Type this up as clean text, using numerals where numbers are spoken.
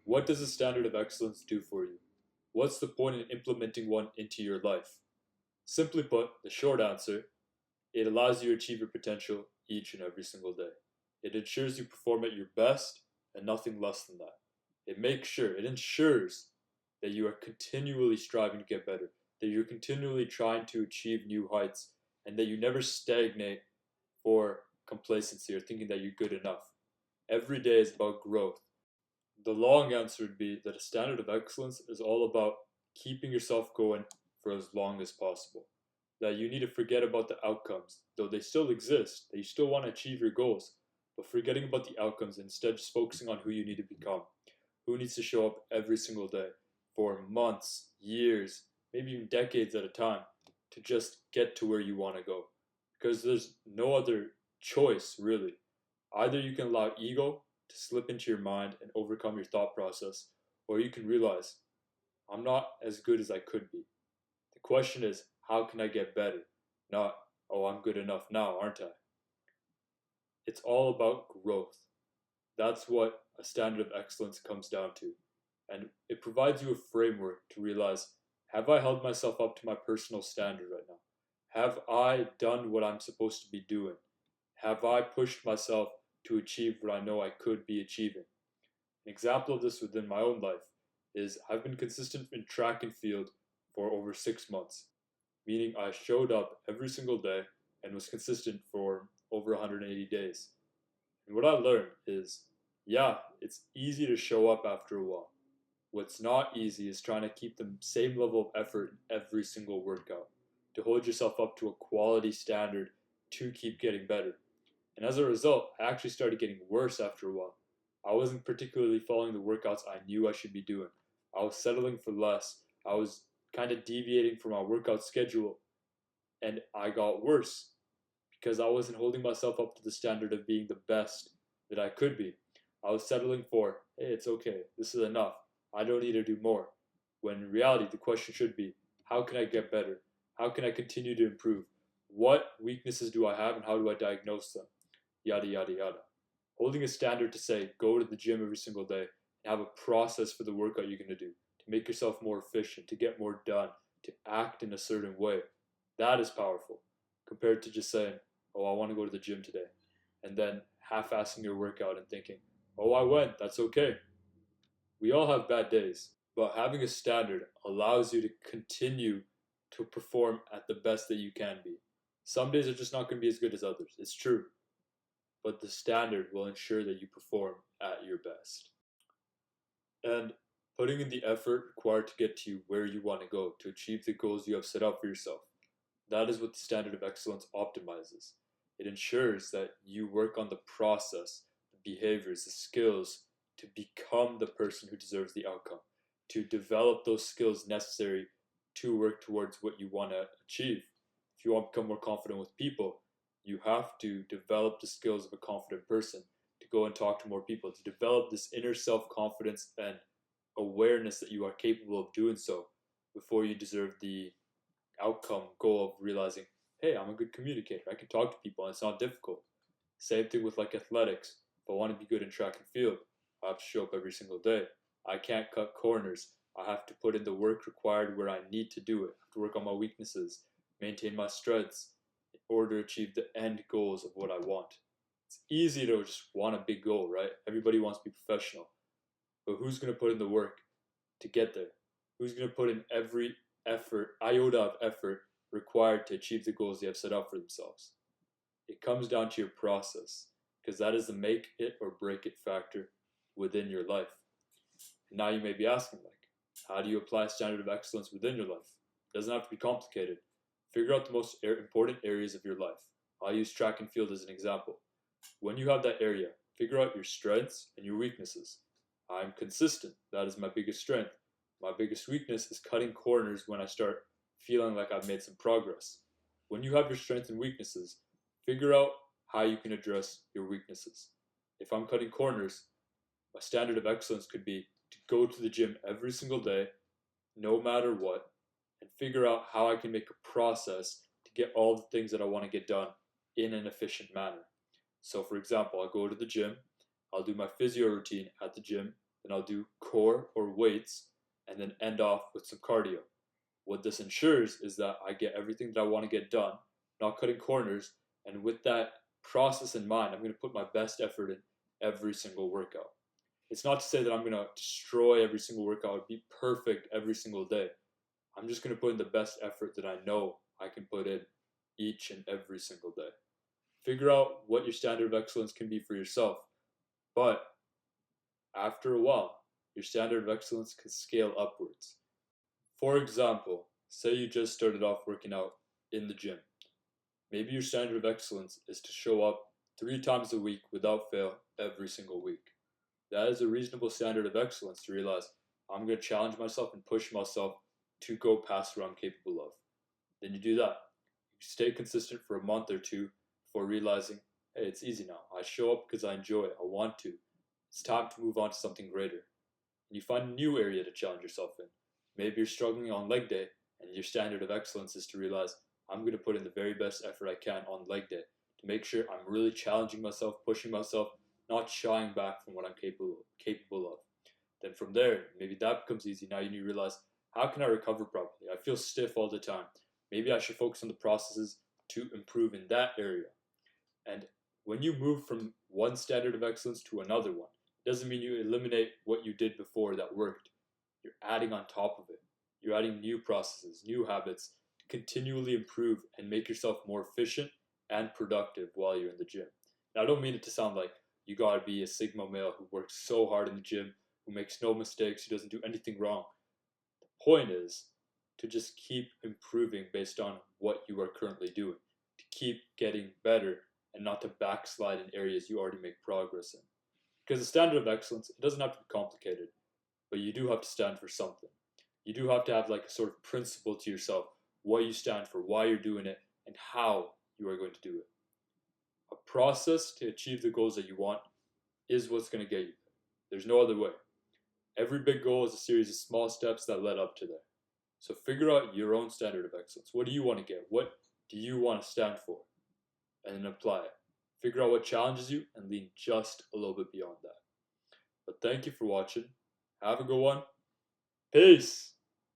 What does a standard of excellence do for you? What's the point in implementing one into your life? Simply put, the short answer, it allows you to achieve your potential each and every single day. It ensures you perform at your best and nothing less than that. It ensures that you are continually striving to get better, that you're continually trying to achieve new heights, and that you never stagnate for complacency or thinking that you're good enough. Every day is about growth. The long answer would be that a standard of excellence is all about keeping yourself going for as long as possible. That you need to forget about the outcomes, though they still exist, that you still want to achieve your goals, but forgetting about the outcomes and instead just focusing on who you need to become, who needs to show up every single day for months, years, maybe even decades at a time to just get to where you want to go. Because there's no other choice, really. Either you can allow ego to slip into your mind and overcome your thought process, or you can realize, I'm not as good as I could be. The question is, how can I get better? Not, oh, I'm good enough now, aren't I? It's all about growth. That's what a standard of excellence comes down to. And it provides you a framework to realize, have I held myself up to my personal standard right now? Have I done what I'm supposed to be doing? Have I pushed myself to achieve what I know I could be achieving? An example of this within my own life is I've been consistent in track and field for over 6 months, meaning I showed up every single day and was consistent for over 180 days. And what I learned is, yeah, it's easy to show up after a while. What's not easy is trying to keep the same level of effort in every single workout, to hold yourself up to a quality standard to keep getting better. And as a result, I actually started getting worse after a while. I wasn't particularly following the workouts I knew I should be doing. I was settling for less. I was kind of deviating from my workout schedule, and I got worse because I wasn't holding myself up to the standard of being the best that I could be. I was settling for, hey, it's okay, this is enough, I don't need to do more. When in reality, the question should be, how can I get better? How can I continue to improve? What weaknesses do I have and how do I diagnose them? Yada, yada, yada. Holding a standard to say, go to the gym every single day and have a process for the workout you're going to do, to make yourself more efficient, to get more done, to act in a certain way. That is powerful compared to just saying, oh, I want to go to the gym today, and then half-assing your workout and thinking, oh, I went, that's okay. We all have bad days, but having a standard allows you to continue to perform at the best that you can be. Some days are just not going to be as good as others, it's true, but the standard will ensure that you perform at your best. And putting in the effort required to get to you where you want to go, to achieve the goals you have set out for yourself. That is what the standard of excellence optimizes. It ensures that you work on the process, the behaviors, the skills to become the person who deserves the outcome, to develop those skills necessary to work towards what you want to achieve. If you want to become more confident with people, you have to develop the skills of a confident person, to go and talk to more people, to develop this inner self-confidence and awareness that you are capable of doing so before you deserve the outcome goal of realizing, hey, I'm a good communicator. I can talk to people and it's not difficult. Same thing with like athletics. If I want to be good in track and field, I have to show up every single day. I can't cut corners. I have to put in the work required where I need to do it. I have to work on my weaknesses, maintain my strengths in order to achieve the end goals of what I want. It's easy to just want a big goal, right? Everybody wants to be professional. But who's going to put in the work to get there? Who's going to put in every iota of effort required to achieve the goals they have set out for themselves? It comes down to your process, because that is the make it or break it factor within your life. And now you may be asking, like, how do you apply a standard of excellence within your life? It doesn't have to be complicated. Figure out the most important areas of your life. I'll use track and field as an example. When you have that area, figure out your strengths and your weaknesses. I'm consistent. That is my biggest strength. My biggest weakness is cutting corners when I start feeling like I've made some progress. When you have your strengths and weaknesses, figure out how you can address your weaknesses. If I'm cutting corners, my standard of excellence could be to go to the gym every single day, no matter what, and figure out how I can make a process to get all the things that I want to get done in an efficient manner. So for example, I'll go to the gym, I'll do my physio routine at the gym, then I'll do core or weights, and then end off with some cardio. What this ensures is that I get everything that I want to get done, not cutting corners, and with that process in mind, I'm going to put my best effort in every single workout. It's not to say that I'm going to destroy every single workout, be perfect every single day. I'm just going to put in the best effort that I know I can put in each and every single day. Figure out what your standard of excellence can be for yourself, but after a while, your standard of excellence can scale upwards. For example, say you just started off working out in the gym. Maybe your standard of excellence is to show up 3 times a week without fail every single week. That is a reasonable standard of excellence to realize I'm going to challenge myself and push myself to go past what I'm capable of. Then you do that. You stay consistent for a month or two before realizing, hey, it's easy now. I show up because I enjoy it. I want to. It's time to move on to something greater. And you find a new area to challenge yourself in. Maybe you're struggling on leg day, and your standard of excellence is to realize I'm going to put in the very best effort I can on leg day to make sure I'm really challenging myself, pushing myself, not shying back from what I'm capable of. Then from there, maybe that becomes easy. Now you need to realize, how can I recover properly? I feel stiff all the time. Maybe I should focus on the processes to improve in that area. And when you move from one standard of excellence to another one, it doesn't mean you eliminate what you did before that worked. You're adding on top of it. You're adding new processes, new habits to continually improve and make yourself more efficient and productive while you're in the gym. Now, I don't mean it to sound like you gotta be a Sigma male who works so hard in the gym, who makes no mistakes, who doesn't do anything wrong. The point is to just keep improving based on what you are currently doing, to keep getting better and not to backslide in areas you already make progress in. Because the standard of excellence, it doesn't have to be complicated, but you do have to stand for something. You do have to have like a sort of principle to yourself, what you stand for, why you're doing it, and how you are going to do it. A process to achieve the goals that you want is what's going to get you there. There's no other way. Every big goal is a series of small steps that led up to there. So figure out your own standard of excellence. What do you want to get? What do you want to stand for? And then apply it. Figure out what challenges you and lean just a little bit beyond that. But thank you for watching. Have a good one. Peace.